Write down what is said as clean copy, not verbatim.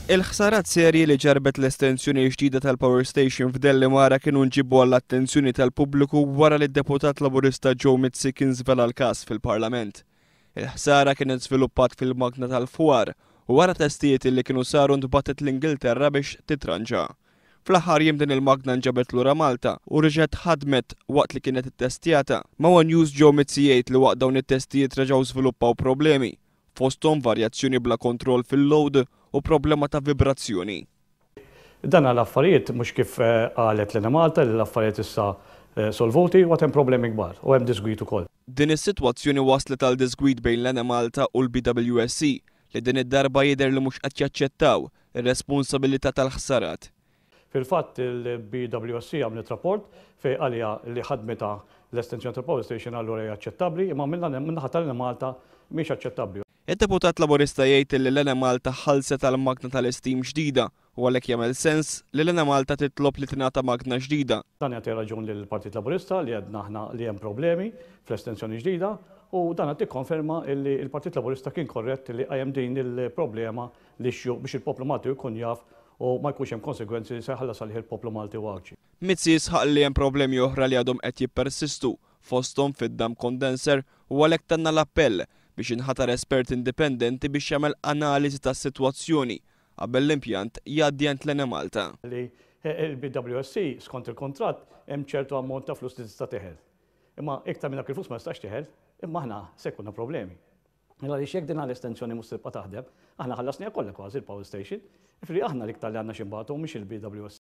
Il-ħsarat serji li ġarbet l-estensjoni ġdida tal-Power Station f'Delli Mara kienu nġibbu għall-attenzjoni tal-pubbliku wara li d-deputat laburista Joe Mizzi kien żvela l-każ fil-Parlament. Il-ħsara kienet żviluppat fil-magna tal-Fwar u wara testijiet li kienu saru ntbatet l-Ingilterra biex titranġa. Fl-aħħar jiem din il-magna nġabet lura Malta u reġgħet ħadmet waqt li kienet ittestjata. Ma' One News Joe Mizzi jgħid li waqt dawn it-testijiet reġgħu żviluppaw problemi, fosthom varjazzjoni bla kontroll fil-load u problema ta' vibrazzjoni. Dan l-affarijiet mhux kif qalet Lena Malta li l-affarijiet issa solvuti u hemm problemi kbar u hemm disgwit ukoll. Din is-sitwazzjoni waslet għal disgwit bejn Lena Malta u l-BWSC li din id-darba jidher li mhux qed jaċċettaw ir-responsabilità tal-ħsarat. Fil-fatt il-BWSC għamlet rapport fejn għalija li ħadmeta l-estensjoni tal-Power Station allura hija aċċettabbli imma minnaħa tal-Lena Malta mhix aċċettabbli. Il-deputat laburista jgħid li Lena Malta ħalset għal magna tal-istim ġdida u għalhekk jagħmel sens li Lena Malta titlob li tingħata magna ġdida. Dan jagħti raġun lill-Partit Laburista li għedna aħna li hemm problemi fl-estensjoni ġdida u dan qed tikkonferma li l-Partit Laburista kien korrett li qajjem din il-problema li biex il-poplu Malti jkun jaf u ma jkunx hemm konsegwenzi li se jħallas għalih il-poplu Malti u għagġi. Mizzi jisħaq li hemm problemi oħra li għadhom qed jippersistu fosthom fid-dam kondenser u għalhekk tanna l-appell biex inħatar espert indipendenti biex jagħmel analiżi tas-sitwazzjoni qabel l-impjant jgħaddi għand Lena Malta. Il-BWSC skont il-kontratt hemm ċertu ammont ta' flus li tista' teħel. Imma iktar minn dak il-flus ma jistax teħel, imma aħna se jkunna problemi. Illa li x'jekk din l-estensjoni mhux tibqa' taħdem, aħna ħallasniha kollha kważi il-Power Station, ifri aħna l-iktar li għandna xi nbagħtu mhix il-BWSC.